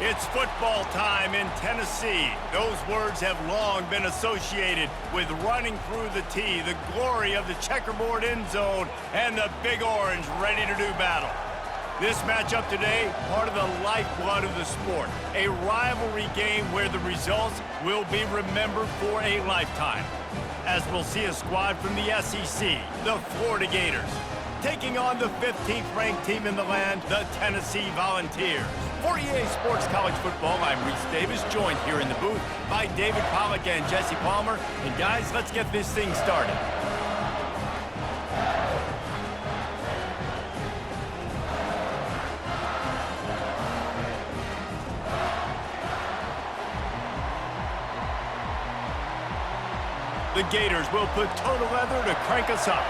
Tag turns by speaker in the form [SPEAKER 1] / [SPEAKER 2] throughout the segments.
[SPEAKER 1] It's football time in Tennessee. Those words have long been associated with running through the tee, the glory of the checkerboard end zone, and the Big Orange ready to do battle. This matchup today, part of the lifeblood of the sport, a rivalry game where the results will be remembered for a lifetime. As we'll see a squad from the SEC, the Florida Gators, taking on the 15th ranked team in the land, the Tennessee Volunteers. For EA Sports College Football, I'm Reese Davis, joined here in the booth by David Pollack and Jesse Palmer. And guys, let's get this thing started. The Gators will put total leather to crank us up.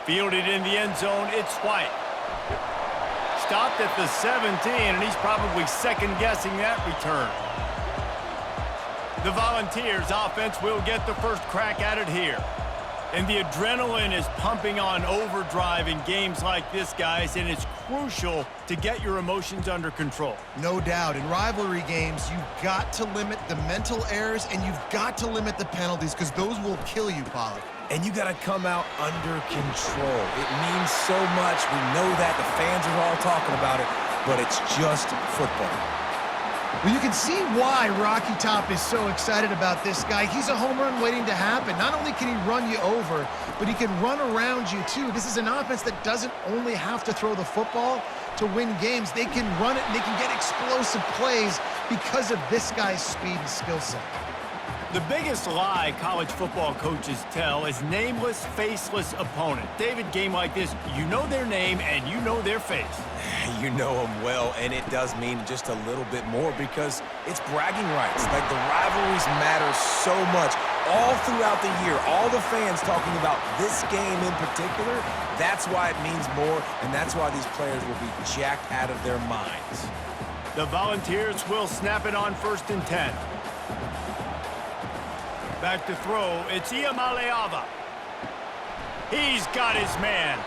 [SPEAKER 1] Fielded in the end zone, it's White. Stopped at the 17, and he's probably second-guessing that return. The Volunteers offense will get the first crack at it here. And the adrenaline is pumping on overdrive in games like this, guys, and it's crucial to get your emotions under control.
[SPEAKER 2] No doubt. In rivalry games, you've got to limit the mental errors, and you've got to limit the penalties, because those will kill you, Pollack.
[SPEAKER 3] And you got to come out under control. It means so much. We know that. The fans are all talking about it, but it's just football.
[SPEAKER 2] Well, you can see why Rocky Top is so excited about this guy. He's a home run waiting to happen. Not only can he run you over, but he can run around you, too. This is an offense that doesn't only have to throw the football to win games. They can run it, and they can get explosive plays because of this guy's speed and skill set.
[SPEAKER 1] The biggest lie college football coaches tell is nameless, faceless opponent. David, game like this, you know their name and you know their face.
[SPEAKER 3] You know them well, and it does mean just a little bit more because it's bragging rights. Like, the rivalries matter so much all throughout the year. All the fans talking about this game in particular, that's why it means more, and that's why these players will be jacked out of their minds.
[SPEAKER 1] The Volunteers will snap it on 1st and 10. Back to throw, it's Iamaleava. He's got his man.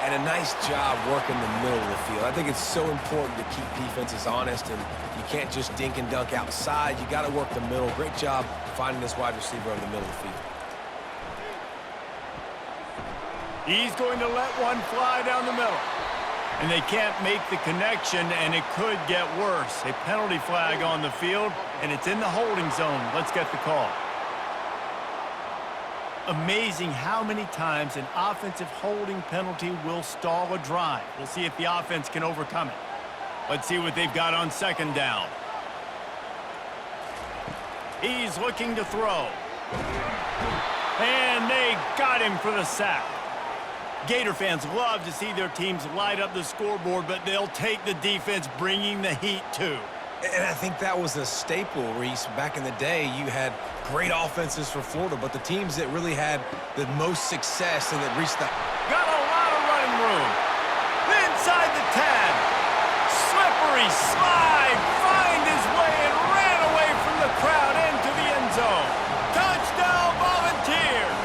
[SPEAKER 3] And a nice job working the middle of the field. I think it's so important to keep defenses honest, and you can't just dink and dunk outside. You got to work the middle. Great job finding this wide receiver in the middle of the field.
[SPEAKER 1] He's going to let one fly down the middle. And they can't make the connection, and it could get worse. A penalty flag on the field, and it's in the holding zone. Let's get the call. Amazing how many times an offensive holding penalty will stall a drive. We'll see if the offense can overcome it. Let's see what they've got on 2nd down. He's looking to throw. And they got him for the sack. Gator fans love to see their teams light up the scoreboard, but they'll take the defense bringing the heat too.
[SPEAKER 3] And I think that was a staple, Reese. Back in the day, you had great offenses for Florida, but the teams that really had the most success and that reached the...
[SPEAKER 1] Got a lot of running room. Inside the 10. Slippery slide. Find his way and ran away from the crowd into the end zone. Touchdown, Volunteers.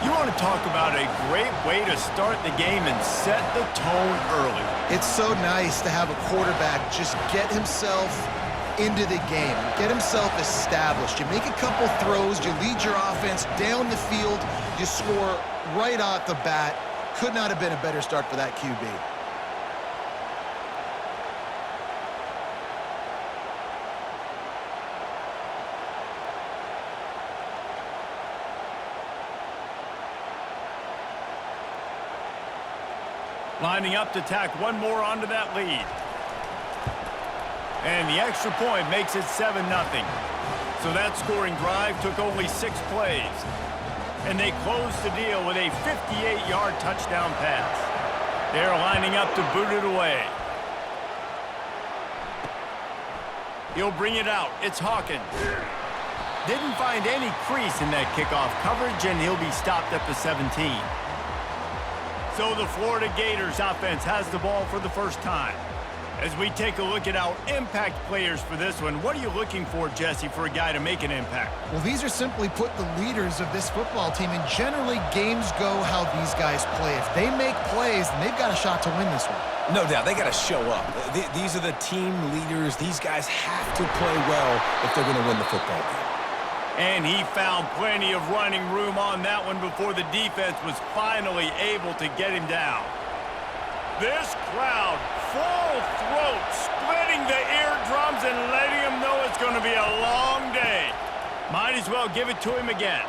[SPEAKER 1] You want to talk about a great way to start the game and set the tone early.
[SPEAKER 2] It's so nice to have a quarterback just get himself into the game, get himself established. You make a couple throws, you lead your offense down the field, you score right off the bat. Could not have been a better start for that QB.
[SPEAKER 1] Lining up to tack one more onto that lead. And the extra point makes it 7-0. So that scoring drive took only 6 plays. And they closed the deal with a 58-yard touchdown pass. They're lining up to boot it away. He'll bring it out. It's Hawkins. Didn't find any crease in that kickoff coverage, and he'll be stopped at the 17. So the Florida Gators offense has the ball for the first time. As we take a look at our impact players for this one, what are you looking for, Jesse, for a guy to make an impact?
[SPEAKER 2] Well, these are simply put the leaders of this football team, and generally games go how these guys play. If they make plays, then they've got a shot to win this one.
[SPEAKER 3] No doubt, they got to show up. These are the team leaders. These guys have to play well if they're going to win the football game.
[SPEAKER 1] And he found plenty of running room on that one before the defense was finally able to get him down. This crowd, full throat, splitting the eardrums and letting him know it's going to be a long day. Might as well give it to him again.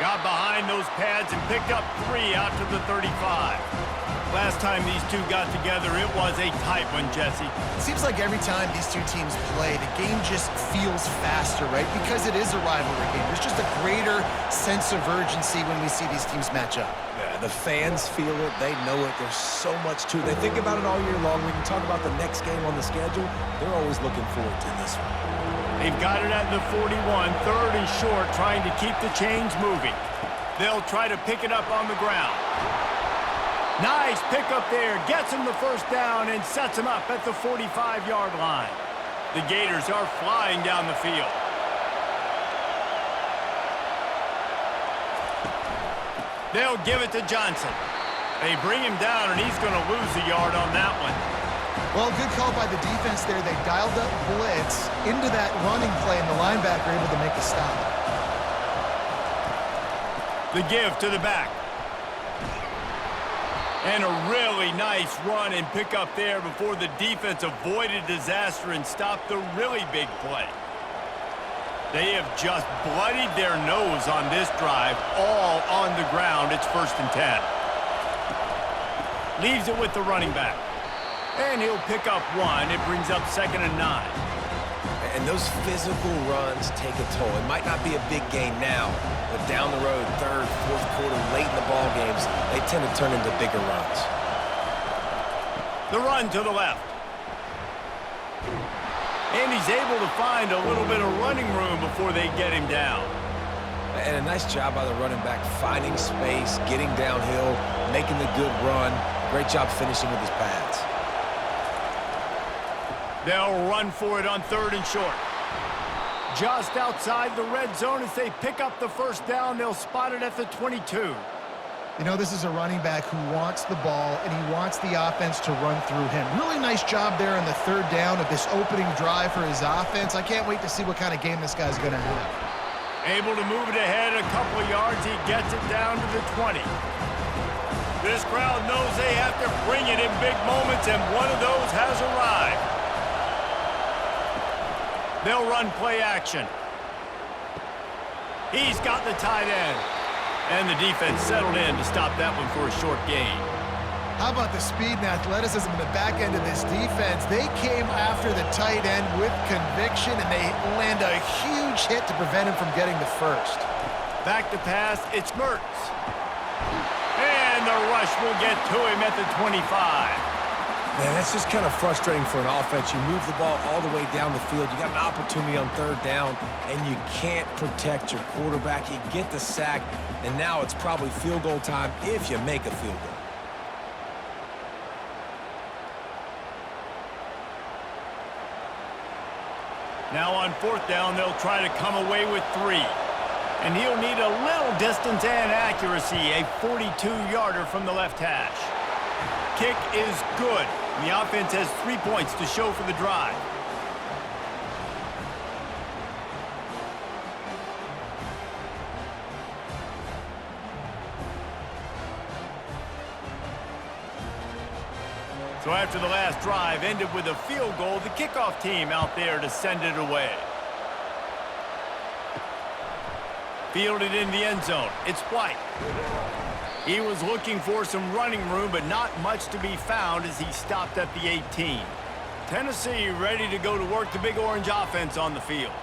[SPEAKER 1] Got behind those pads and picked up 3 out to the 35. Last time these two got together, it was a tight one, Jesse.
[SPEAKER 2] It seems like every time these two teams play, the game just feels faster, right? Because it is a rivalry game. There's just a greater sense of urgency when we see these teams match up.
[SPEAKER 3] Yeah, the fans feel it. They know it. There's so much to it. They think about it all year long. We can talk about the next game on the schedule. They're always looking forward to this one.
[SPEAKER 1] They've got it at the 41, 3rd and short, trying to keep the chains moving. They'll try to pick it up on the ground. Nice pickup there, gets him the first down and sets him up at the 45-yard line. The Gators are flying down the field. They'll give it to Johnson. They bring him down, and he's going to lose a yard on that one.
[SPEAKER 2] Well, good call by the defense there. They dialed up blitz into that running play, and the linebacker able to make the stop.
[SPEAKER 1] The give to the back. And a really nice run and pick up there before the defense avoided disaster and stopped the really big play. They have just bloodied their nose on this drive, all on the ground. It's 1st and 10. Leaves it with the running back. And he'll pick up 1. It brings up 2nd and 9.
[SPEAKER 3] And those physical runs take a toll. It might not be a big gain now, but down the road, 3rd, 4th quarter, late in the ball games, they tend to turn into bigger runs.
[SPEAKER 1] The run to the left. And he's able to find a little bit of running room before they get him down.
[SPEAKER 3] And a nice job by the running back, finding space, getting downhill, making the good run. Great job finishing with his pads.
[SPEAKER 1] They'll run for it on 3rd and short. Just outside the red zone as they pick up the first down. They'll spot it at the 22.
[SPEAKER 2] You know, this is a running back who wants the ball, and he wants the offense to run through him. Really nice job there on the 3rd down of this opening drive for his offense. I can't wait to see what kind of game this guy's going to have.
[SPEAKER 1] Able to move it ahead a couple of yards. He gets it down to the 20. This crowd knows they have to bring it in big moments, and one of those has arrived. They'll run play action. He's got the tight end. And the defense settled in to stop that one for a short gain.
[SPEAKER 2] How about the speed and athleticism in the back end of this defense? They came after the tight end with conviction, and they land a huge hit to prevent him from getting the first.
[SPEAKER 1] Back to pass, it's Mertz. And the rush will get to him at the 25.
[SPEAKER 3] Man, that's just kind of frustrating for an offense. You move the ball all the way down the field. You got an opportunity on 3rd down, and you can't protect your quarterback. You get the sack, and now it's probably field goal time if you make a field goal.
[SPEAKER 1] Now on 4th down, they'll try to come away with 3. And he'll need a little distance and accuracy, a 42-yarder from the left hash. Kick is good. The offense has 3 points to show for the drive. So after the last drive ended with a field goal, the kickoff team out there to send it away. Fielded in the end zone. It's White. He was looking for some running room, but not much to be found as he stopped at the 18. Tennessee ready to go to work the Big Orange offense on the field.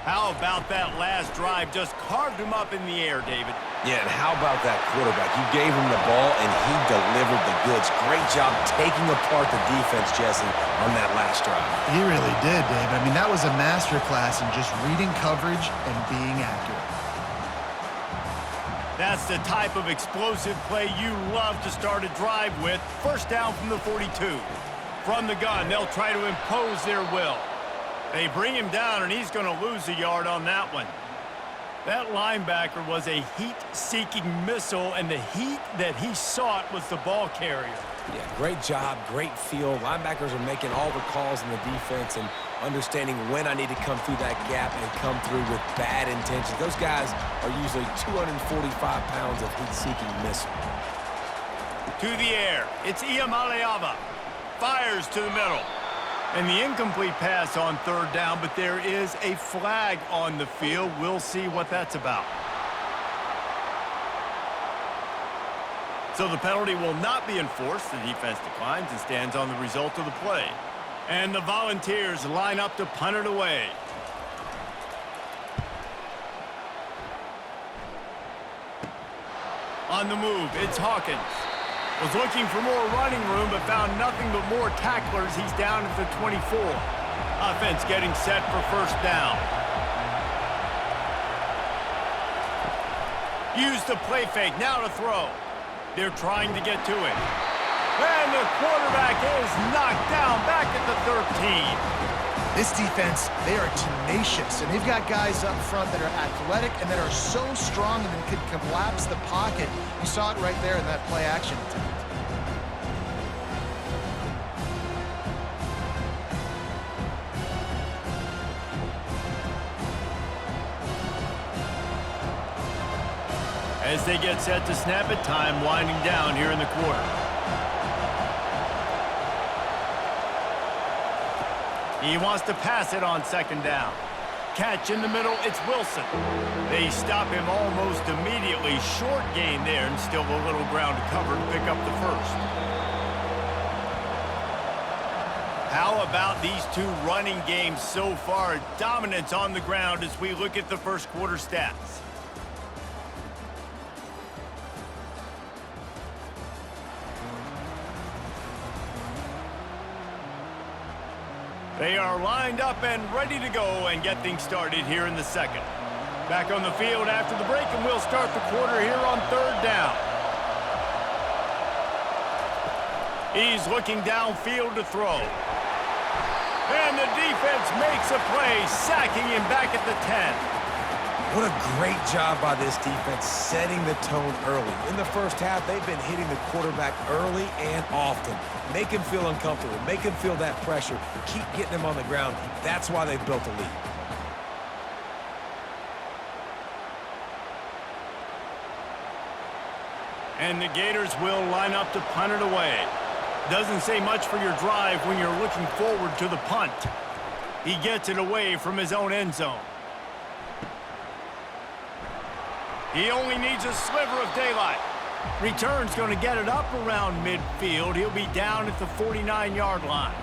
[SPEAKER 1] How about that last drive? Just carved him up in the air, David.
[SPEAKER 3] Yeah, and how about that quarterback? You gave him the ball, and he delivered the goods. Great job taking apart the defense, Jesse, on that last drive.
[SPEAKER 2] He really did, Dave. I mean, that was a masterclass in just reading coverage and being accurate.
[SPEAKER 1] That's the type of explosive play you love to start a drive with. First down from the 42. From the gun, they'll try to impose their will. They bring him down, and he's going to lose a yard on that one. That linebacker was a heat-seeking missile, and the heat that he sought was the ball carrier.
[SPEAKER 3] Yeah, great job, great feel. Linebackers are making all the calls in the defense and understanding when I need to come through that gap and come through with bad intentions. Those guys are usually 245 pounds of heat-seeking missile.
[SPEAKER 1] To the air, it's Iamaleava. Fires to the middle. And the incomplete pass on third down, but there is a flag on the field. We'll see what that's about. So the penalty will not be enforced. The defense declines and stands on the result of the play. And the Volunteers line up to punt it away. On the move, it's Hawkins. Was looking for more running room, but found nothing but more tacklers. He's down at the 24. Offense getting set for first down. Use the play fake, now to throw. They're trying to get to it. And the quarterback is knocked down back at the 13.
[SPEAKER 2] This defense, they are tenacious, and they've got guys up front that are athletic and that are so strong and can collapse the pocket. You saw it right there in that play action attempt.
[SPEAKER 1] As they get set to snap it, time winding down here in the quarter. He wants to pass it on second down. Catch in the middle, it's Wilson. They stop him almost immediately. Short gain there, and still a little ground to cover to pick up the first. How about these two running games so far? Dominance on the ground as we look at the first quarter stats. They are lined up and ready to go and get things started here in the second. Back on the field after the break, and we'll start the quarter here on third down. He's looking downfield to throw. And the defense makes a play, sacking him back at the 10.
[SPEAKER 3] What a great job by this defense setting the tone early. In the first half, they've been hitting the quarterback early and often. Make him feel uncomfortable. Make him feel that pressure. Keep getting him on the ground. That's why they've built a lead.
[SPEAKER 1] And the Gators will line up to punt it away. Doesn't say much for your drive when you're looking forward to the punt. He gets it away from his own end zone. He only needs a sliver of daylight. Return's going to get it up around midfield. He'll be down at the 49-yard line.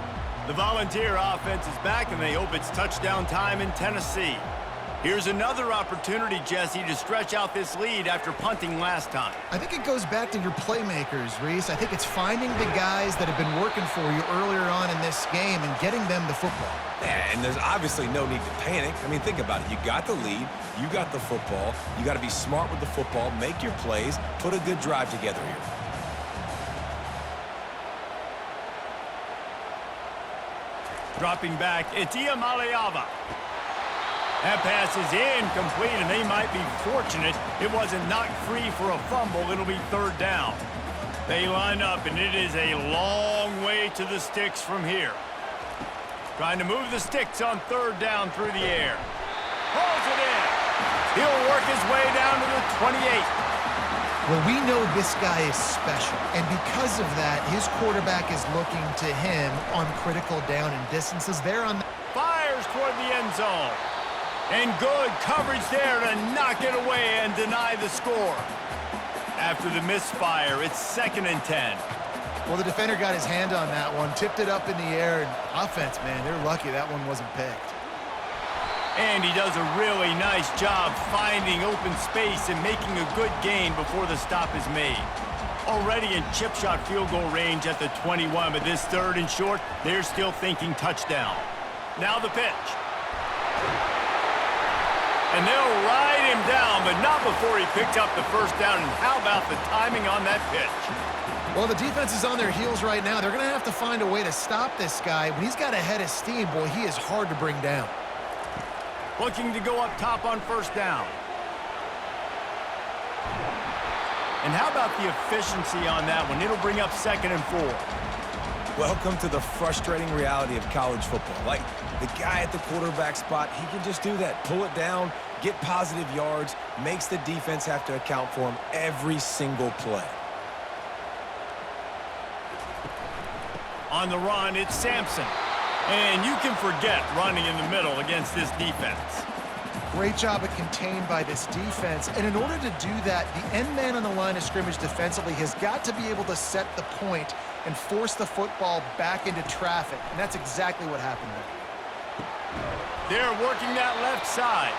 [SPEAKER 1] The Volunteer offense is back, and they hope it's touchdown time in Tennessee. Here's another opportunity, Jesse, to stretch out this lead after punting last time.
[SPEAKER 2] I think it goes back to your playmakers, Reese. I think it's finding the guys that have been working for you earlier on in this game and getting them the football.
[SPEAKER 3] Yeah, and there's obviously no need to panic. I mean, think about it. You got the lead. You got the football. You got to be smart with the football, make your plays, put a good drive together here.
[SPEAKER 1] Dropping back, it's Iamaleava. That pass is incomplete, and they might be fortunate it wasn't knocked free for a fumble. It'll be third down. They line up, and it is a long way to the sticks from here. Trying to move the sticks on third down through the air. Pulls it in. He'll work his way down to the 28.
[SPEAKER 2] Well, we know this guy is special, and because of that, his quarterback is looking to him on critical down and distances. They're on the
[SPEAKER 1] Fires toward the end zone. And good coverage there to knock it away and deny the score. After the misfire, it's 2nd and 10.
[SPEAKER 2] Well, the defender got his hand on that one, tipped it up in the air, and offense, man, they're lucky that one wasn't picked.
[SPEAKER 1] And he does a really nice job finding open space and making a good gain before the stop is made. Already in chip shot field goal range at the 21, but this third and short, they're still thinking touchdown. Now the pitch. And they'll ride him down, but not before he picked up the first down. And how about the timing on that pitch?
[SPEAKER 2] Well, the defense is on their heels right now. They're going to have to find a way to stop this guy. When he's got a head of steam, boy, he is hard to bring down.
[SPEAKER 1] Looking to go up top on first down. And how about the efficiency on that one? It'll bring up 2nd and 4.
[SPEAKER 3] Welcome to the frustrating reality of college football. Like, the guy at the quarterback spot, he can just do that. Pull it down, get positive yards, makes the defense have to account for him every single play.
[SPEAKER 1] On the run, it's Sampson. And you can forget running in the middle against this defense.
[SPEAKER 2] Great job at contained by this defense. And in order to do that, the end man on the line of scrimmage defensively has got to be able to set the point and force the football back into traffic. And that's exactly what happened there.
[SPEAKER 1] They're working that left side.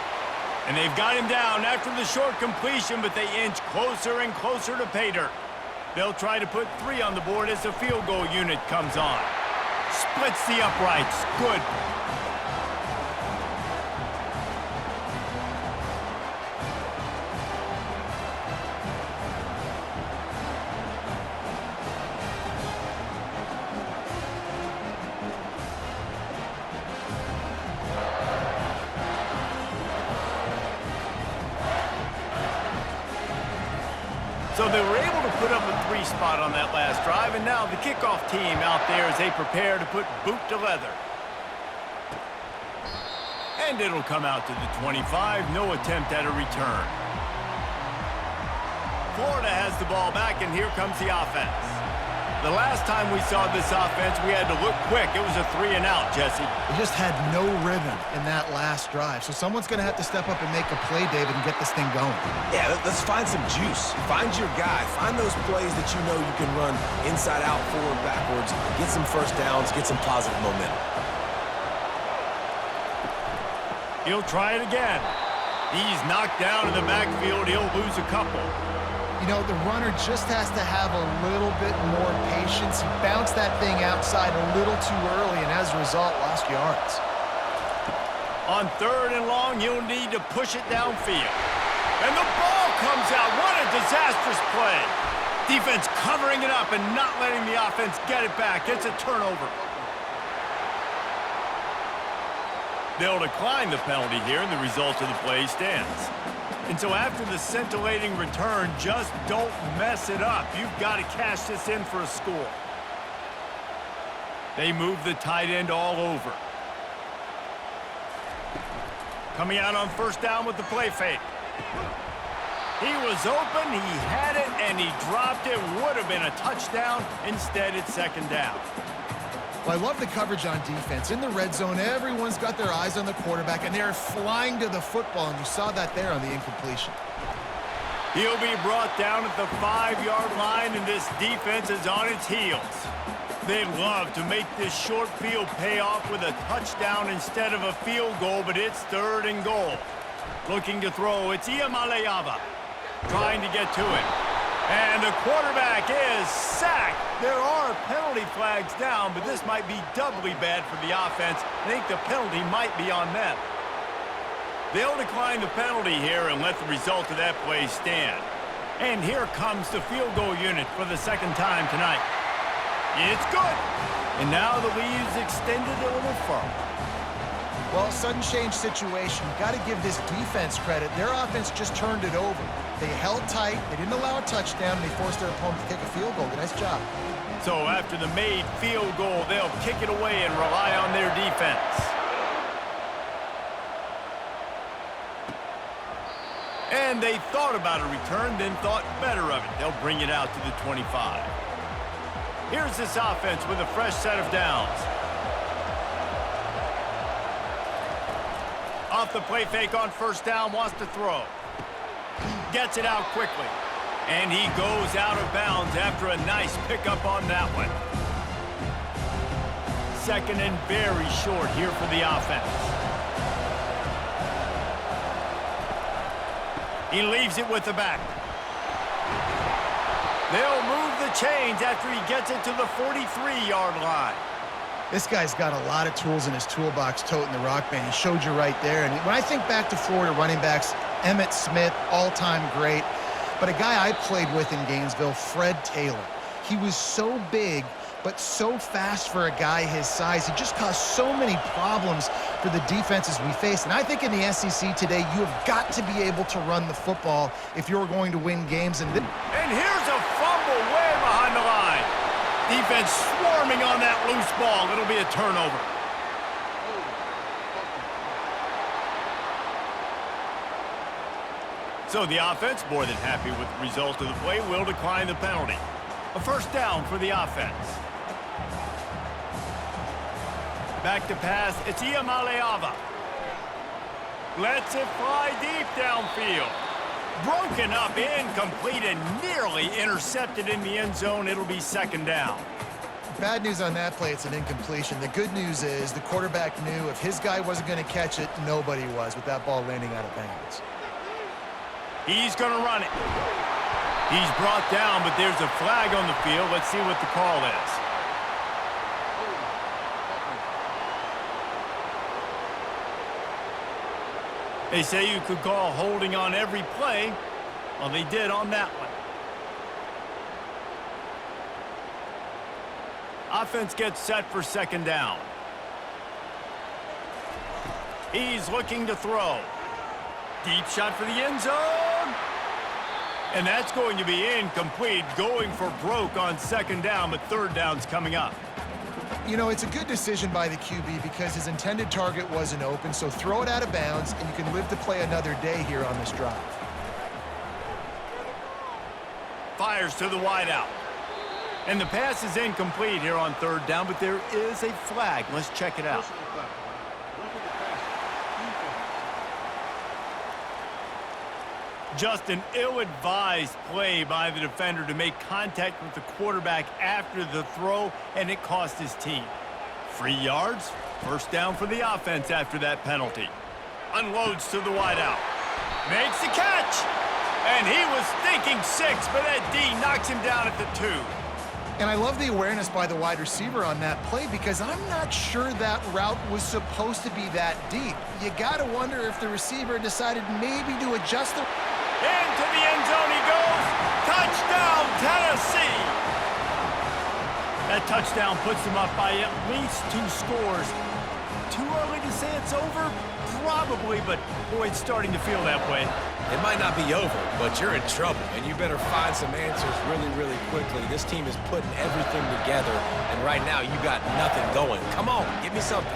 [SPEAKER 1] And they've got him down after the short completion, but they inch closer and closer to pay dirt. They'll try to put 3 on the board as the field goal unit comes on. Splits the uprights. Good. So they were able to put up a 3 spot on that last drive, and now the kickoff team out there as they prepare to put boot to leather. And it'll come out to the 25, no attempt at a return. Florida has the ball back, and here comes the offense. The last time we saw this offense, we had to look quick. It was a 3-and-out, Jesse.
[SPEAKER 2] They just had no rhythm in that last drive. So someone's going to have to step up and make a play, David, and get this thing going.
[SPEAKER 3] Yeah, let's find some juice. Find your guy. Find those plays that you know you can run inside out, forward, backwards, get some first downs, get some positive momentum.
[SPEAKER 1] He'll try it again. He's knocked down in the backfield. He'll lose a couple.
[SPEAKER 2] You know, the runner just has to have a little bit more patience. He bounced that thing outside a little too early, and as a result, lost yards.
[SPEAKER 1] On 3rd and long, he'll need to push it downfield. And the ball comes out. What a disastrous play. Defense covering it up and not letting the offense get it back. It's a turnover. They'll decline the penalty here, and the result of the play stands. And so after the scintillating return, just don't mess it up. You've got to cash this in for a score. They move the tight end all over. Coming out on first down with the play fake. He was open, he had it, and he dropped it. Would have been a touchdown. Instead, it's 2nd down.
[SPEAKER 2] Well, I love the coverage on defense. In the red zone, everyone's got their eyes on the quarterback, and they're flying to the football, and you saw that there on the incompletion.
[SPEAKER 1] He'll be brought down at the 5-yard line, and this defense is on its heels. They'd love to make this short field pay off with a touchdown instead of a field goal, but it's 3rd and goal. Looking to throw, it's Iamaleava trying to get to him. And the quarterback is sacked. There are penalty flags down, but this might be doubly bad for the offense. I think the penalty might be on them. They'll decline the penalty here and let the result of that play stand. And here comes the field goal unit for the 2nd time tonight. It's good. And now the lead's extended a little further.
[SPEAKER 2] Well, sudden change situation. Got to give this defense credit. Their offense just turned it over. They held tight. They didn't allow a touchdown. They forced their opponent to kick a field goal. Nice job.
[SPEAKER 1] So after the made field goal, they'll kick it away and rely on their defense. And they thought about a return, then thought better of it. They'll bring it out to the 25. Here's this offense with a fresh set of downs. Off the play fake on first down, wants to throw. Gets it out quickly. And he goes out of bounds after a nice pickup on that one. 2nd and very short here for the offense. He leaves it with the back. They'll move the chains after he gets it to the 43-yard line.
[SPEAKER 2] This guy's got a lot of tools in his toolbox toting the rock band. He showed you right there. And when I think back to Florida running backs, Emmitt Smith, all-time great. But a guy I played with in Gainesville, Fred Taylor. He was so big, but so fast for a guy his size. He just caused so many problems for the defenses we face. And I think in the SEC today, you have got to be able to run the football if you're going to win games. And
[SPEAKER 1] here's a fumble way behind the line. Defense swarming on that loose ball. It'll be a turnover. So the offense, more than happy with the result of the play, will decline the penalty. A first down for the offense. Back to pass, it's Iamaleava. Lets it fly deep downfield. Broken up, incomplete, and nearly intercepted in the end zone. It'll be second down.
[SPEAKER 2] Bad news on that play, it's an incompletion. The good news is the quarterback knew if his guy wasn't going to catch it, nobody was with that ball landing out of bounds.
[SPEAKER 1] He's going to run it. He's brought down, but there's a flag on the field. Let's see what the call is. They say you could call holding on every play. Well, they did on that one. Offense gets set for second down. He's looking to throw. Deep shot for the end zone. And that's going to be incomplete, going for broke on second down, but third down's coming up.
[SPEAKER 2] You know, it's a good decision by the QB because his intended target wasn't open, so throw it out of bounds, and you can live to play another day here on this drive.
[SPEAKER 1] Fires to the wideout. And the pass is incomplete here on third down, but there is a flag. Let's check it out. Just an ill-advised play by the defender to make contact with the quarterback after the throw, and it cost his team. 3 yards, first down for the offense after that penalty. Unloads to the wideout. Makes the catch! And he was thinking 6, but that D knocks him down at the 2.
[SPEAKER 2] And I love the awareness by the wide receiver on that play because I'm not sure that route was supposed to be that deep. You got to wonder if the receiver decided maybe to adjust the...
[SPEAKER 1] Into the end zone he goes. Touchdown, Tennessee. That touchdown puts them up by at least 2 scores. Too early to say it's over? Probably, but boy, it's starting to feel that way.
[SPEAKER 3] It might not be over, but you're in trouble, and you better find some answers really, really quickly. This team is putting everything together, and right now you got nothing going. Come on, give me something.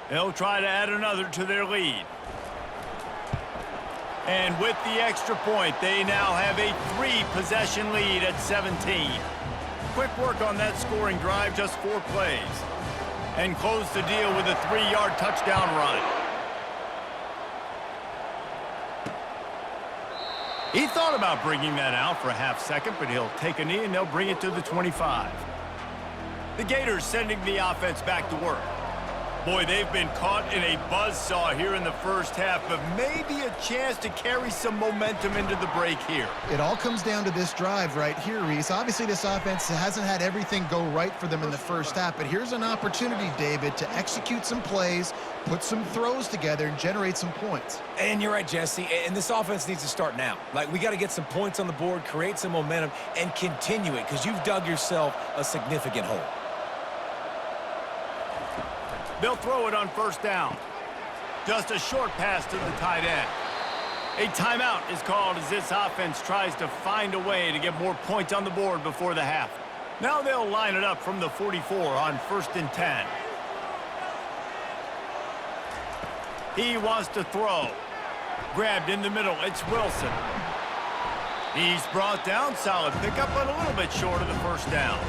[SPEAKER 1] They'll try to add another to their lead. And with the extra point, they now have a 3-possession lead at 17. Quick work on that scoring drive, just 4 plays. And close the deal with a 3-yard touchdown run. He thought about bringing that out for a half second, but he'll take a knee and they'll bring it to the 25. The Gators sending the offense back to work. Boy, they've been caught in a buzzsaw here in the first half, but maybe a chance to carry some momentum into the break here.
[SPEAKER 2] It all comes down to this drive right here, Reese. Obviously, this offense hasn't had everything go right for them in the first half, but here's an opportunity, David, to execute some plays, put some throws together, and generate some points.
[SPEAKER 3] And you're right, Jesse, and this offense needs to start now. Like, we got to get some points on the board, create some momentum, and continue it, because you've dug yourself a significant hole.
[SPEAKER 1] They'll throw it on first down. Just a short pass to the tight end. A timeout is called as this offense tries to find a way to get more points on the board before the half. Now they'll line it up from the 44 on 1st and 10. He wants to throw. Grabbed in the middle, it's Wilson. He's brought down, solid pickup, but a little bit short of the first down.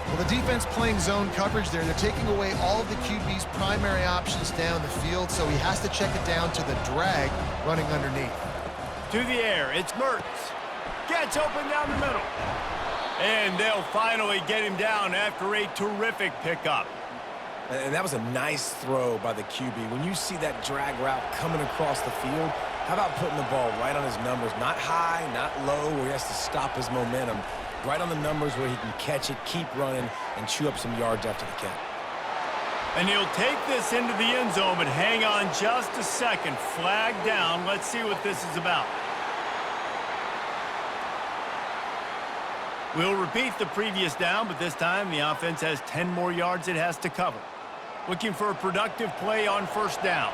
[SPEAKER 2] Well, the defense playing zone coverage there. They're taking away all of the QB's primary options down the field, so he has to check it down to the drag running underneath.
[SPEAKER 1] To the air, it's Mertz. Gets open down the middle. And they'll finally get him down after a terrific pickup.
[SPEAKER 3] And that was a nice throw by the QB. When you see that drag route coming across the field, how about putting the ball right on his numbers? Not high, not low, where he has to stop his momentum. Right on the numbers where he can catch it, keep running, and chew up some yards after the catch.
[SPEAKER 1] And he'll take this into the end zone, but hang on just a second. Flag down. Let's see what this is about. We'll repeat the previous down, but this time the offense has 10 more yards it has to cover. Looking for a productive play on first down.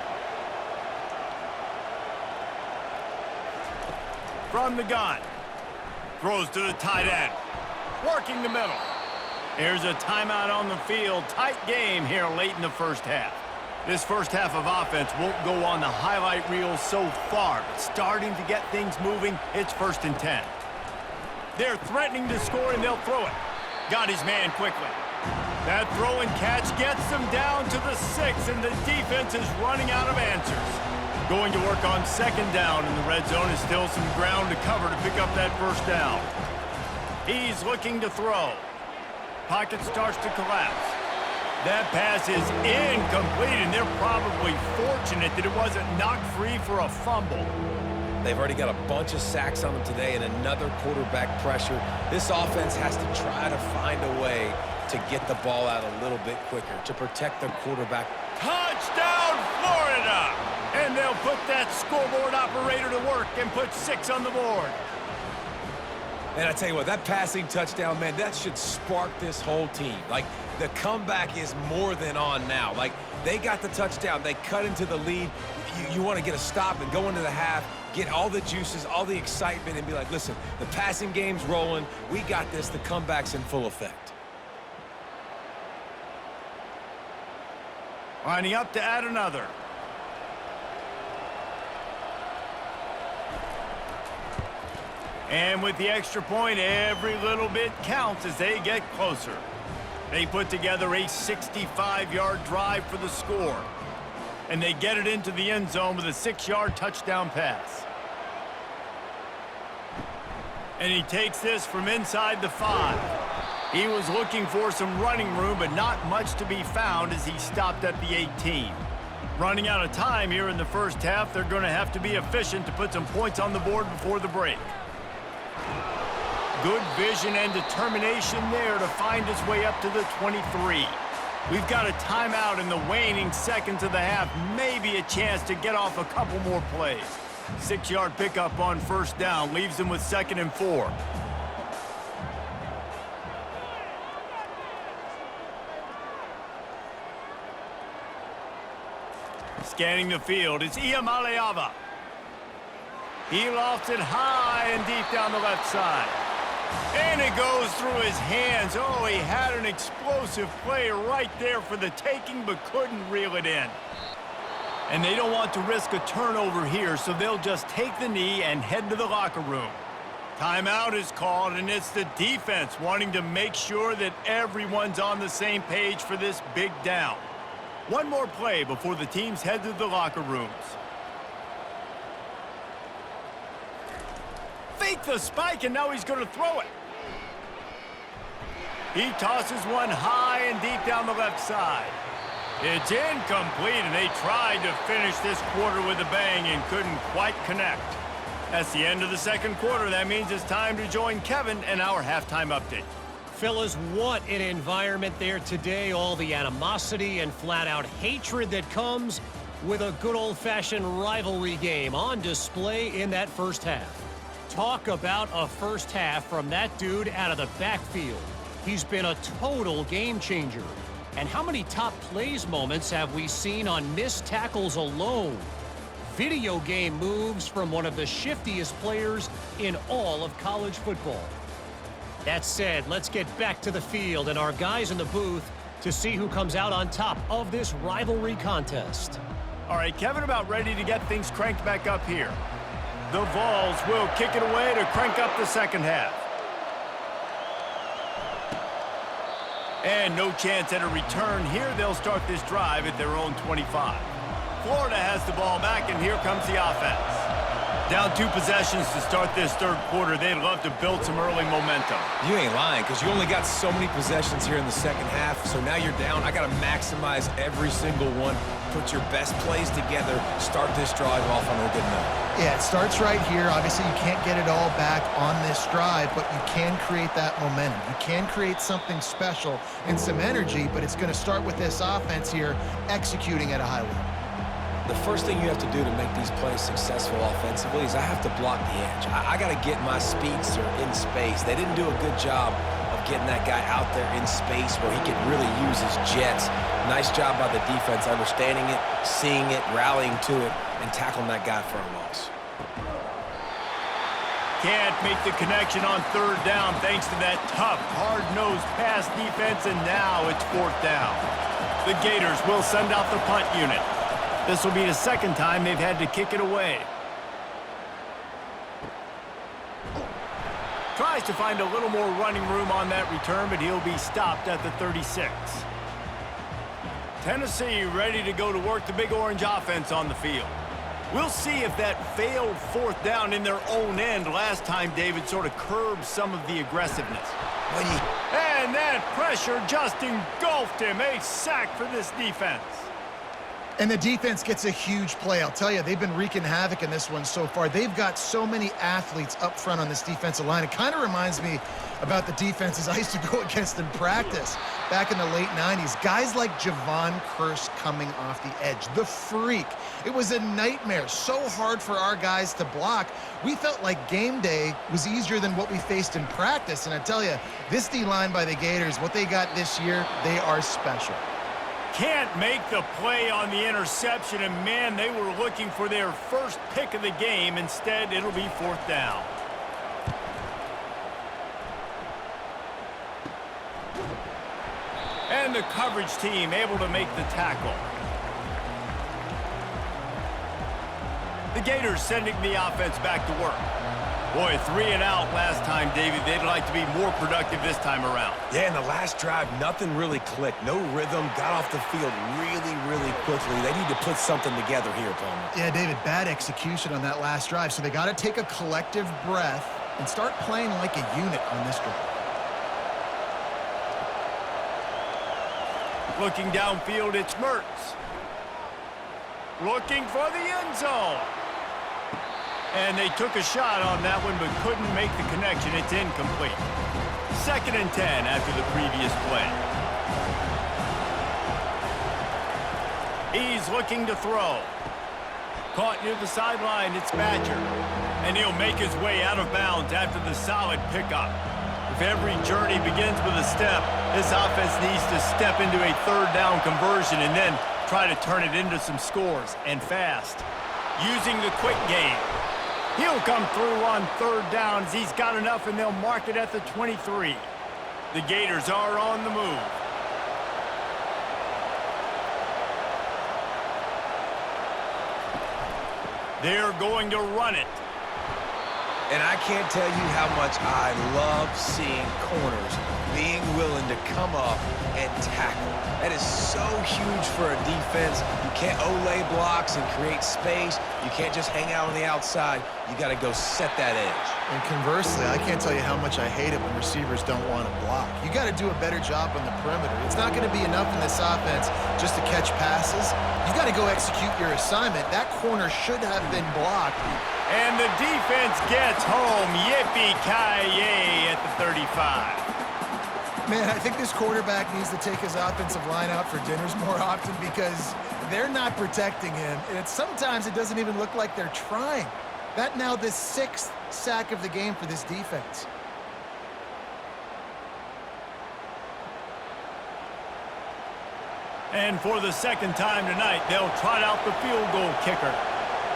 [SPEAKER 1] From the gun. Throws to the tight end. Working the middle. Here's a timeout on the field. Tight game here late in the first half. This first half of offense won't go on the highlight reel so far, but starting to get things moving, it's 1st and 10. They're threatening to score, and they'll throw it. Got his man quickly. That throw and catch gets them down to the 6, and the defense is running out of answers. Going to work on 2nd down, and the red zone is still some ground to cover to pick up that first down. He's looking to throw. Pocket starts to collapse. That pass is incomplete, and they're probably fortunate that it wasn't knocked free for a fumble.
[SPEAKER 3] They've already got a bunch of sacks on them today and another quarterback pressure. This offense has to try to find a way to get the ball out a little bit quicker to protect their quarterback.
[SPEAKER 1] Touchdown, Florida! And they'll put that scoreboard operator to work and put 6 on the board.
[SPEAKER 3] And I tell you what, that passing touchdown, man, that should spark this whole team. Like, the comeback is more than on now. Like, they got the touchdown. They cut into the lead. You want to get a stop and go into the half, get all the juices, all the excitement, and be like, listen, the passing game's rolling. We got this. The comeback's in full effect.
[SPEAKER 1] Lining up to add another. And with the extra point, every little bit counts as they get closer. They put together a 65-yard drive for the score. And they get it into the end zone with a 6-yard touchdown pass. And he takes this from inside the 5. He was looking for some running room, but not much to be found as he stopped at the 18. Running out of time here in the first half, they're going to have to be efficient to put some points on the board before the break. Good vision and determination there to find his way up to the 23. We've got a timeout in the waning seconds of the half. Maybe a chance to get off a couple more plays. 6-yard pickup on first down leaves them with 2nd and 4. Scanning the field, it's Iamaleava. He lofts it high and deep down the left side. And it goes through his hands. Oh, he had an explosive play right there for the taking, but couldn't reel it in. And they don't want to risk a turnover here, so they'll just take the knee and head to the locker room. Timeout is called, and it's the defense wanting to make sure that everyone's on the same page for this big down. One more play before the teams head to the locker rooms. Fake the spike, and now he's going to throw it. He tosses one high and deep down the left side. It's incomplete, and they tried to finish this quarter with a bang and couldn't quite connect. That's the end of the second quarter. That means it's time to join Kevin and our halftime update.
[SPEAKER 4] Fellas, what an environment there today. All the animosity and flat-out hatred that comes with a good old-fashioned rivalry game on display in that first half. Talk about a first half from that dude out of the backfield. He's been a total game changer. And how many top plays moments have we seen on missed tackles alone? Video game moves from one of the shiftiest players in all of college football. That said, let's get back to the field and our guys in the booth to see who comes out on top of this rivalry contest.
[SPEAKER 1] All right, Kevin about ready to get things cranked back up here. The Vols will kick it away to crank up the second half. And no chance at a return here. They'll start this drive at their own 25. Florida has the ball back, and here comes the offense. Down 2 possessions to start this third quarter. They'd love to build some early momentum.
[SPEAKER 3] You ain't lying, because you only got so many possessions here in the second half, so now you're down. I got to maximize every single one, put your best plays together, start this drive off on a good note.
[SPEAKER 2] Yeah, it starts right here. Obviously, you can't get it all back on this drive, but you can create that momentum. You can create something special and some energy, but it's going to start with this offense here executing at a high level.
[SPEAKER 3] The first thing you have to do to make these plays successful offensively is I have to block the edge. I got to get my speedster in space. They didn't do a good job of getting that guy out there in space where he could really use his jets. Nice job by the defense understanding it, seeing it, rallying to it, and tackling that guy for a loss.
[SPEAKER 1] Can't make the connection on third down thanks to that tough, hard-nosed pass defense, and now it's fourth down. The Gators will send out the punt unit. This will be the second time they've had to kick it away. Tries to find a little more running room on that return, but he'll be stopped at the 36. Tennessee ready to go to work the Big Orange offense on the field. We'll see if that failed fourth down in their own end last time, David, sort of curbed some of the aggressiveness. And that pressure just engulfed him. A sack for this defense.
[SPEAKER 2] And the defense gets a huge play. I'll tell you, they've been wreaking havoc in this one so far. They've got so many athletes up front on this defensive line. It kind of reminds me about the defenses I used to go against in practice back in the late 90s. Guys like Javon Curse coming off the edge. The Freak. It was a nightmare. So hard for our guys to block. We felt like game day was easier than what we faced in practice. And I tell you, this D-line by the Gators, what they got this year, they are special.
[SPEAKER 1] Can't make the play on the interception, and man, they were looking for their first pick of the game. Instead, it'll be fourth down. And the coverage team able to make the tackle. The Gators sending the offense back to work. Boy, 3 and out last time, David. They'd like to be more productive this time around.
[SPEAKER 3] Yeah, in the last drive, nothing really clicked. No rhythm, got off the field really quickly. They need to put something together here, Palmer.
[SPEAKER 2] Yeah, David, bad execution on that last drive. So they got to take a collective breath and start playing like a unit on this drive.
[SPEAKER 1] Looking downfield, it's Mertz. Looking for the end zone. And they took a shot on that one, but couldn't make the connection. It's incomplete. 2nd and 10 after the previous play. He's looking to throw. Caught near the sideline, it's Badger. And he'll make his way out of bounds after the solid pickup. If every journey begins with a step, this offense needs to step into a third down conversion and then try to turn it into some scores, and fast. Using the quick game. He'll come through on third downs. He's got enough, and they'll mark it at the 23. The Gators are on the move. They're going to run it.
[SPEAKER 3] And I can't tell you how much I love seeing corners being willing to come up and tackle. That is so huge for a defense. You can't olay blocks and create space. You can't just hang out on the outside. You got to go set that edge.
[SPEAKER 2] And conversely, I can't tell you how much I hate it when receivers don't want to block. You got to do a better job on the perimeter. It's not going to be enough in this offense just to catch passes. You got to go execute your assignment. That corner should have been blocked.
[SPEAKER 1] And the defense gets home. Yippee-ki-yay at the 35.
[SPEAKER 2] Man, I think this quarterback needs to take his offensive line out for dinners more often because they're not protecting him. And sometimes it doesn't even look like they're trying. That now the 6th sack of the game for this defense.
[SPEAKER 1] And for the second time tonight, they'll trot out the field goal kicker.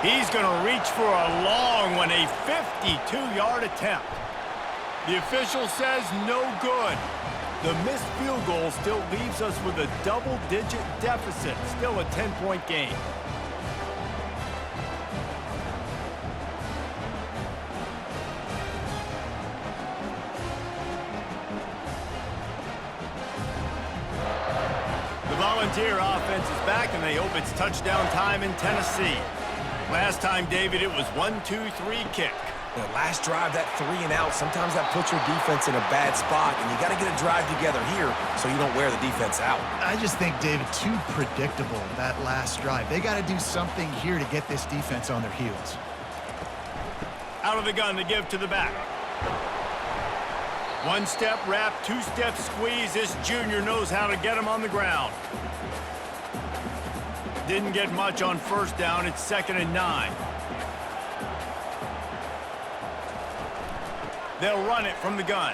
[SPEAKER 1] He's going to reach for a long one, a 52-yard attempt. The official says no good. The missed field goal still leaves us with a double-digit deficit, still a 10-point game. The Volunteer offense is back, and they hope it's touchdown time in Tennessee. Last time, David, it was 1-2-3 kick.
[SPEAKER 3] The last drive, that 3 and out, sometimes that puts your defense in a bad spot, and you got to get a drive together here so you don't wear the defense out.
[SPEAKER 2] I just think, David, too predictable, that last drive. They got to do something here to get this defense on their heels.
[SPEAKER 1] Out of the gun to give to the back. One-step wrap, two-step squeeze. This junior knows how to get him on the ground. Didn't get much on first down. It's 2nd and 9. They'll run it from the gun.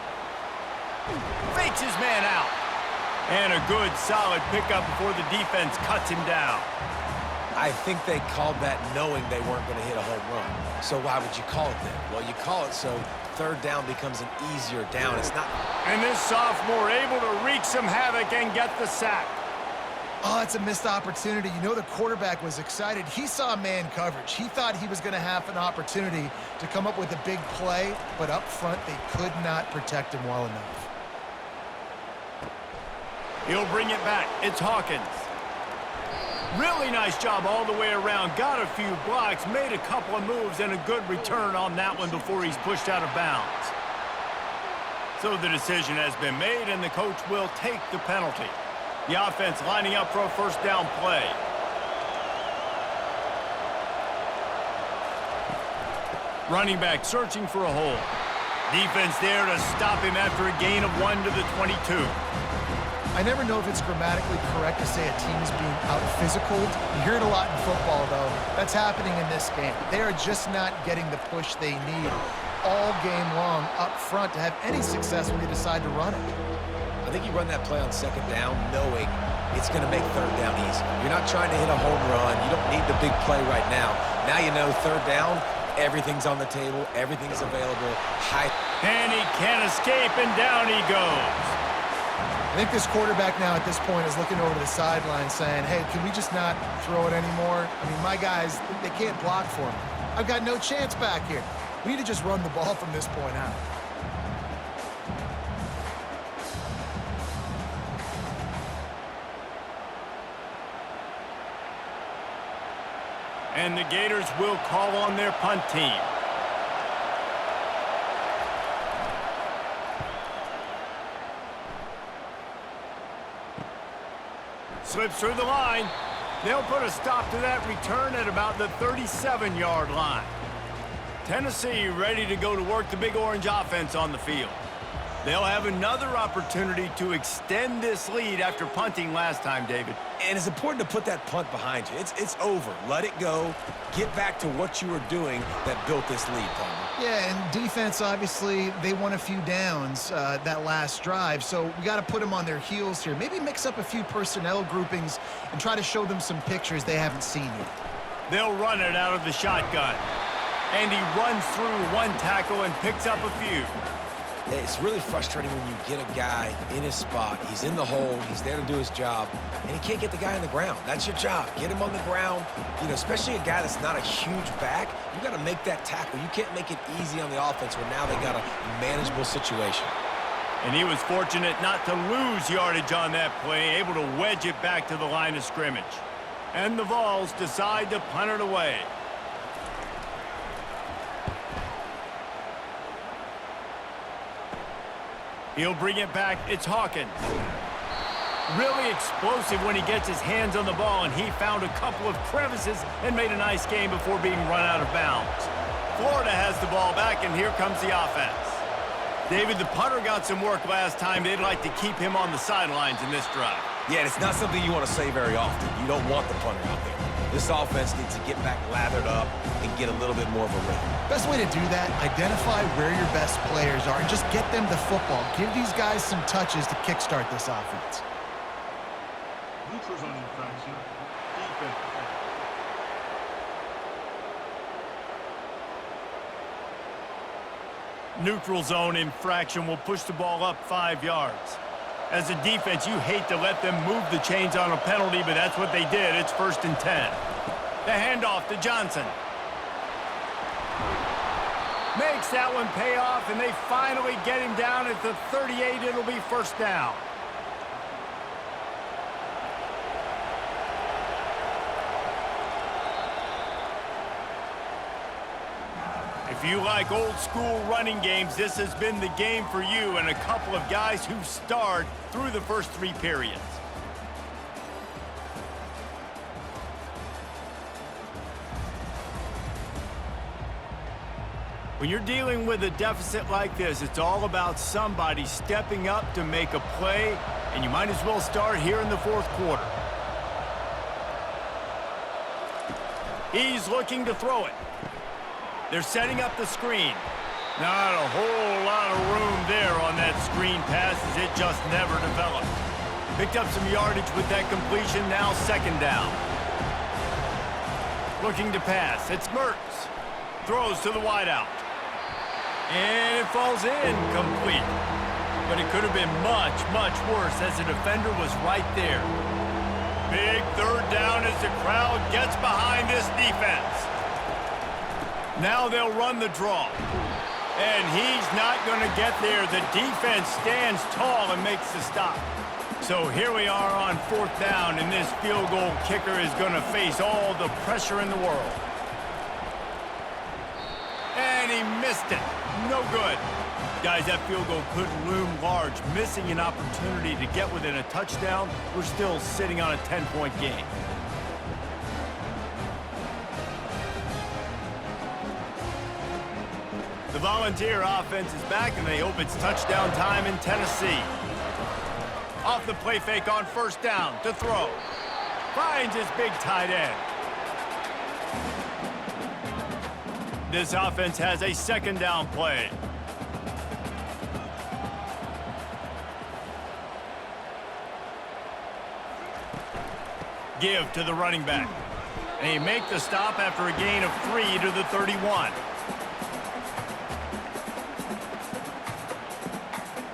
[SPEAKER 1] Fakes his man out. And a good, solid pickup before the defense cuts him down.
[SPEAKER 3] I think they called that knowing they weren't going to hit a home run. So why would you call it then? Well, you call it so 3rd down becomes an easier down. It's not...
[SPEAKER 1] And this sophomore able to wreak some havoc and get the sack.
[SPEAKER 2] Oh, it's a missed opportunity. You know the quarterback was excited. He saw man coverage. He thought he was going to have an opportunity to come up with a big play, but up front they could not protect him well enough.
[SPEAKER 1] He'll bring it back. It's Hawkins. Really nice job all the way around. Got a few blocks, made a couple of moves, and a good return on that one before he's pushed out of bounds. So the decision has been made, and the coach will take the penalty. The offense lining up for a first down play. Running back searching for a hole. Defense there to stop him after a gain of 1 to the 22.
[SPEAKER 2] I never know if it's grammatically correct to say a team is being out-physicaled. You hear it a lot in football, though. That's happening in this game. They are just not getting the push they need all game long up front to have any success when they decide to run it.
[SPEAKER 3] I think you run that play on 2nd down knowing it's going to make 3rd down easy. You're not trying to hit a home run. You don't need the big play right now. Now you know 3rd down, everything's on the table, everything's available. High.
[SPEAKER 1] And he can't escape, and down he goes.
[SPEAKER 2] I think this quarterback now at this point is looking over to the sideline saying, hey, can we just not throw it anymore? I mean, my guys, they can't block for me. I've got no chance back here. We need to just run the ball from this point out.
[SPEAKER 1] And the Gators will call on their punt team. Slips through the line. They'll put a stop to that return at about the 37-yard line. Tennessee ready to go to work the Big Orange offense on the field. They'll have another opportunity to extend this lead after punting last time, David.
[SPEAKER 3] And it's important to put that punt behind you. It's over. Let it go. Get back to what you were doing that built this lead, Palmer.
[SPEAKER 2] Yeah, and defense, obviously, they won a few downs that last drive, so we got to put them on their heels here. Maybe mix up a few personnel groupings and try to show them some pictures they haven't seen yet.
[SPEAKER 1] They'll run it out of the shotgun. And he runs through one tackle and picks up a few.
[SPEAKER 3] It's really frustrating when you get a guy in his spot. He's in the hole. He's there to do his job, and he can't get the guy on the ground. That's your job. Get him on the ground. You know, especially a guy that's not a huge back. You got to make that tackle. You can't make it easy on the offense where now they got a manageable situation.
[SPEAKER 1] And he was fortunate not to lose yardage on that play, able to wedge it back to the line of scrimmage. And the Vols decide to punt it away. He'll bring it back. It's Hawkins. Really explosive when he gets his hands on the ball, and he found a couple of crevices and made a nice game before being run out of bounds. Florida has the ball back, and here comes the offense. David, the punter got some work last time. They'd like to keep him on the sidelines in this drive.
[SPEAKER 3] Yeah, and it's not something you want to say very often. You don't want the punter out there. This offense needs to get back lathered up and get a little bit more of a rhythm.
[SPEAKER 2] Best way to do that, identify where your best players are and just get them the football. Give these guys some touches to kickstart this offense.
[SPEAKER 5] Neutral zone infraction. Defense.
[SPEAKER 1] Neutral zone infraction will push the ball up 5 yards. As a defense, you hate to let them move the chains on a penalty, but that's what they did. It's 1st and 10. The handoff to Johnson. Makes that one pay off, and they finally get him down at the 38. It'll be 1st down. If you like old-school running games, this has been the game for you and a couple of guys who starred through the first 3 periods. When you're dealing with a deficit like this, it's all about somebody stepping up to make a play, and you might as well start here in the 4th quarter. He's looking to throw it. They're setting up the screen. Not a whole lot of room there on that screen pass as it just never developed. Picked up some yardage with that completion, now 2nd down. Looking to pass, it's Mertz. Throws to the wideout. And it falls in, complete. But it could have been much, much worse as the defender was right there. Big 3rd down as the crowd gets behind this defense. Now they'll run the draw. And he's not going to get there. The defense stands tall and makes the stop. So here we are on 4th down, and this field goal kicker is going to face all the pressure in the world. And he missed it. No good. Guys, that field goal could loom large. Missing an opportunity to get within a touchdown. We're still sitting on a 10-point game. The Volunteer offense is back, and they hope it's touchdown time in Tennessee. Off the play fake on 1st down to throw. Finds his big tight end. This offense has a 2nd down play. Give to the running back. And he make the stop after a gain of 3 to the 31.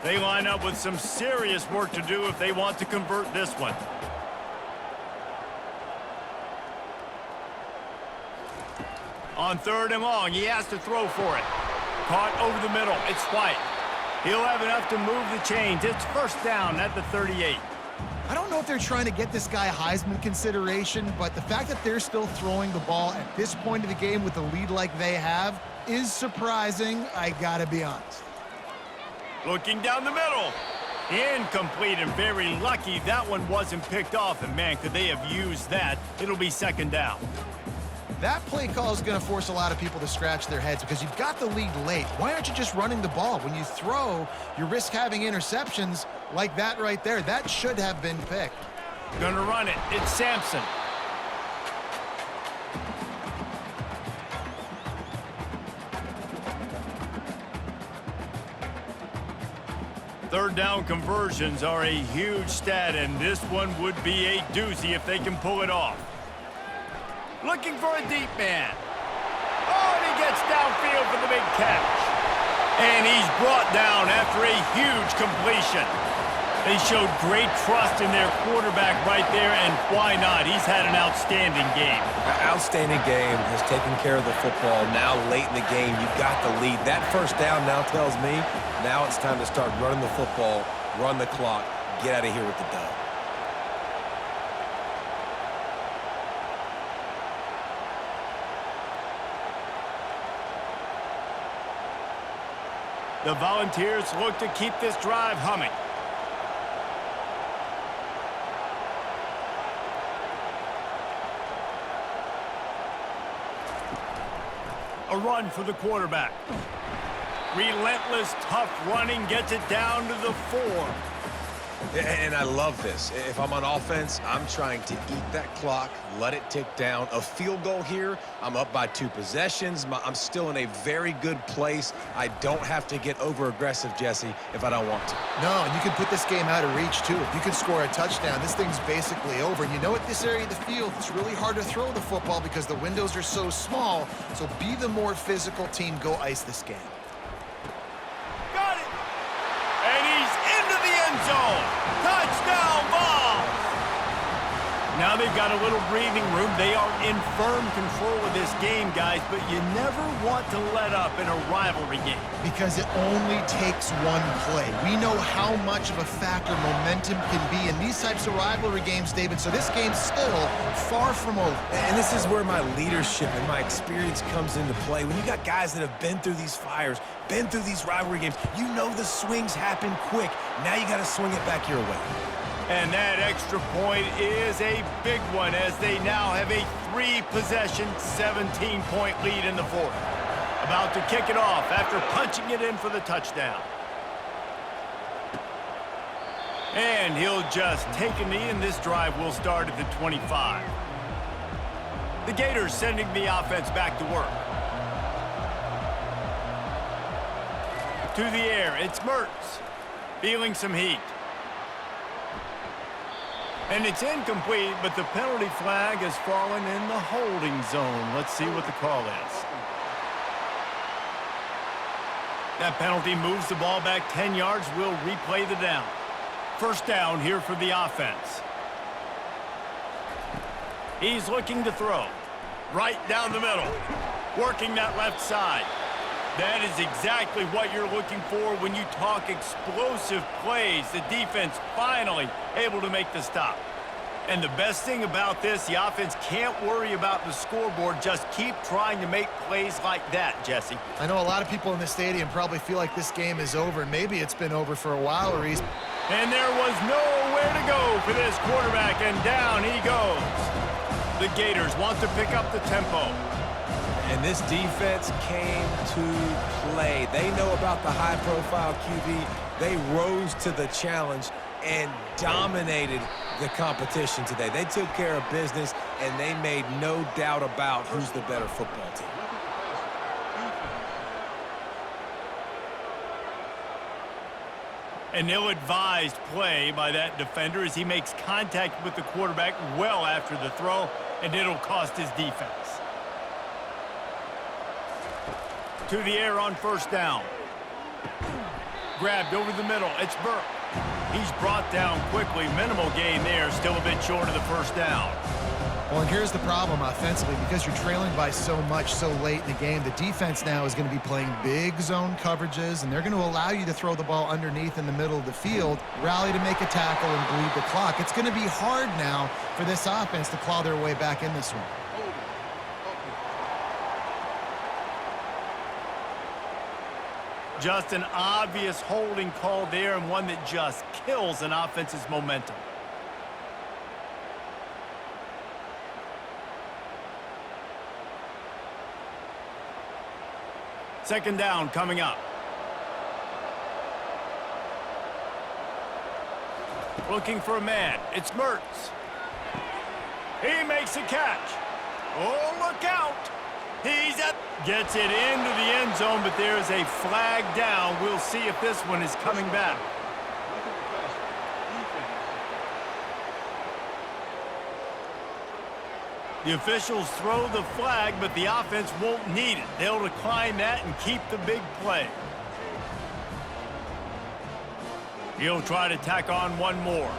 [SPEAKER 1] They line up with some serious work to do if they want to convert this one. On 3rd and long, he has to throw for it. Caught over the middle. It's White. He'll have enough to move the chains. It's 1st down at the 38.
[SPEAKER 2] I don't know if they're trying to get this guy Heisman consideration, but the fact that they're still throwing the ball at this point of the game with a lead like they have is surprising, I gotta be honest.
[SPEAKER 1] Looking down the middle. Incomplete, and very lucky that one wasn't picked off. And man, could they have used that. It'll be 2nd down.
[SPEAKER 2] That play call is going to force a lot of people to scratch their heads because you've got the lead late. Why aren't you just running the ball? When you throw, you risk having interceptions like that right there. That should have been picked.
[SPEAKER 1] Gonna run it. It's Sampson. Third down conversions are a huge stat, and this one would be a doozy if they can pull it off. Looking for a deep man. Oh, and he gets downfield for the big catch. And he's brought down after a huge completion. They showed great trust in their quarterback right there, and why not? He's had an outstanding game.
[SPEAKER 3] Outstanding game, has taken care of the football. Now late in the game, you've got the lead. That 1st down now tells me now it's time to start running the football, run the clock, get out of here with the dub.
[SPEAKER 1] The Volunteers look to keep this drive humming. A run for the quarterback. Relentless, tough running gets it down to the 4.
[SPEAKER 3] And I love this. If I'm on offense, I'm trying to eat that clock, let it tick down. A field goal here, I'm up by 2 possessions. I'm still in a very good place. I don't have to get over-aggressive, Jesse, if I don't want to.
[SPEAKER 2] No, you can put this game out of reach, too. If you can score a touchdown, this thing's basically over. And you know, at this area of the field, it's really hard to throw the football because the windows are so small. So be the more physical team. Go ice this game.
[SPEAKER 1] Got it! And he's into the end zone! Touchdown ball! Now they've got a little breathing room. They are in firm control of this game, guys, but you never want to let up in a rivalry game.
[SPEAKER 2] Because it only takes one play. We know how much of a factor momentum can be in these types of rivalry games, David, so this game's still far from over.
[SPEAKER 3] And this is where my leadership and my experience comes into play. When you got guys that have been through these fires, been through these rivalry games, you know the swings happen quick. Now you got to swing it back your way.
[SPEAKER 1] And that extra point is a big one as they now have a 3-possession, 17-point lead in the fourth. About to kick it off after punching it in for the touchdown. And he'll just take a knee, and this drive will start at the 25. The Gators sending the offense back to work. To the air, it's Mertz. Feeling some heat. And it's incomplete, but the penalty flag has fallen in the holding zone. Let's see what the call is. That penalty moves the ball back 10 yards. We'll replay the down. First down here for the offense. He's looking to throw. Right down the middle. Working that left side. That is exactly what you're looking for when you talk explosive plays. The defense finally able to make the stop. And the best thing about this, the offense can't worry about the scoreboard. Just keep trying to make plays like that, Jesse.
[SPEAKER 2] I know a lot of people in the stadium probably feel like this game is over. Maybe it's been over for a while, Reese.
[SPEAKER 1] And there was nowhere to go for this quarterback, and down he goes. The Gators want to pick up the tempo.
[SPEAKER 3] And this defense came to play. They know about the high-profile QB. They rose to the challenge and dominated the competition today. They took care of business, and they made no doubt about who's the better football team.
[SPEAKER 1] An ill-advised play by that defender as he makes contact with the quarterback well after the throw, and it'll cost his defense. To the air on first down. Grabbed over the middle. It's Burke. He's brought down quickly. Minimal gain there. Still a bit short of the first down.
[SPEAKER 2] Well, and here's the problem offensively. Because you're trailing by so much so late in the game, the defense now is going to be playing big zone coverages, and they're going to allow you to throw the ball underneath in the middle of the field, rally to make a tackle, and bleed the clock. It's going to be hard now for this offense to claw their way back in this one.
[SPEAKER 1] Just an obvious holding call there, and one that just kills an offense's momentum. Second down coming up. Looking for a man. It's Mertz. He makes a catch. Oh, look out. Gets it into the end zone, but there's a flag down. We'll see if this one is coming back. The officials throw the flag, but the offense won't need it. They'll decline that and keep the big play. He'll try to tack on one more.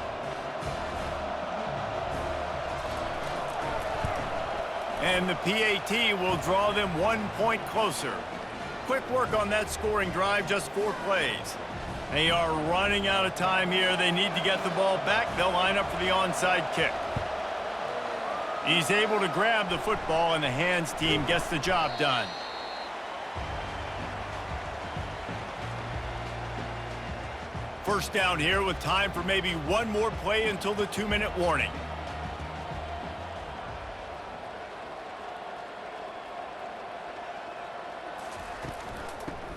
[SPEAKER 1] And the PAT will draw them 1 point closer. Quick work on that scoring drive, just 4 plays. They are running out of time here. They need to get the ball back. They'll line up for the onside kick. He's able to grab the football, and the hands team gets the job done. First down here with time for maybe one more play until the 2-minute warning.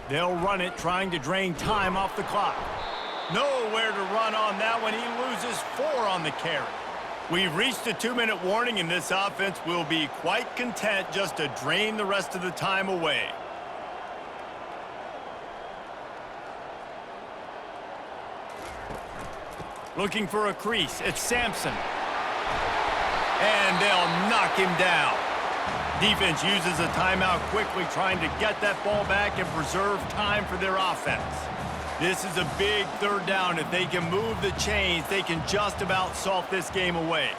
[SPEAKER 1] They'll run it, trying to drain time off the clock. Nowhere to run on that one. He loses 4 on the carry. We've reached a 2-minute warning, and this offense will be quite content just to drain the rest of the time away. Looking for a crease. It's Sampson. And they'll knock him down. Defense uses a timeout quickly, trying to get that ball back and preserve time for their offense. This is a big third down. If they can move the chains, they can just about salt this game away.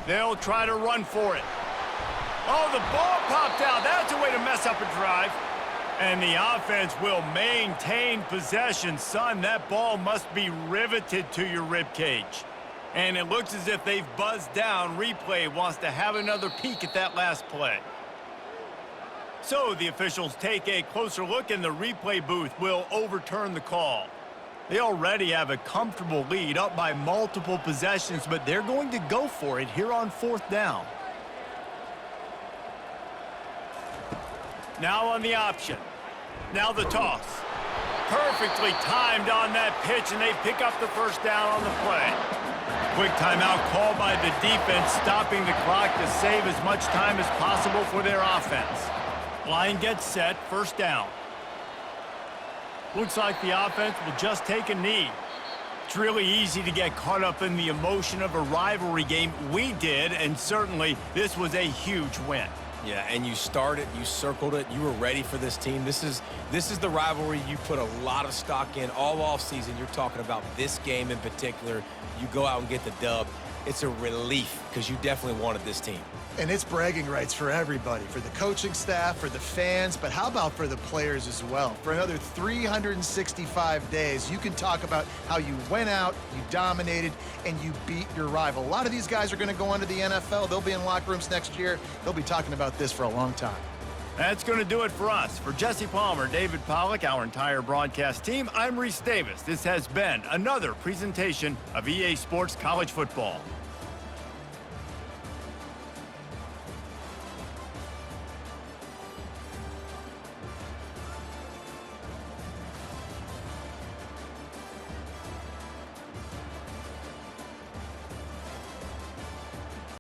[SPEAKER 1] They'll try to run for it. Oh, the ball popped out. That's a way to mess up a drive. And the offense will maintain possession. Son, that ball must be riveted to your ribcage. And it looks as if they've buzzed down. Replay wants to have another peek at that last play. So the officials take a closer look, and the replay booth will overturn the call. They already have a comfortable lead, up by multiple possessions, but they're going to go for it here on 4th down. Now on the option. Now the toss. Perfectly timed on that pitch, and they pick up the first down on the play. Quick timeout called by the defense, stopping the clock to save as much time as possible for their offense. Line gets set, first down. Looks like the offense will just take a knee. It's really easy to get caught up in the emotion of a rivalry game. We did, and certainly this was a huge win.
[SPEAKER 3] Yeah, and you started, you circled it, you were ready for this team. This is the rivalry you put a lot of stock in all offseason. You're talking about this game in particular. You go out and get the dub. It's a relief because you definitely wanted this team.
[SPEAKER 2] And it's bragging rights for everybody, for the coaching staff, for the fans, but how about for the players as well? For another 365 days, you can talk about how you went out, you dominated, and you beat your rival. A lot of these guys are going to go on to the NFL. They'll be in locker rooms next year. They'll be talking about this for a long time.
[SPEAKER 1] That's going to do it for us. For Jesse Palmer, David Pollack, our entire broadcast team, I'm Reese Davis. This has been another presentation of EA Sports College Football.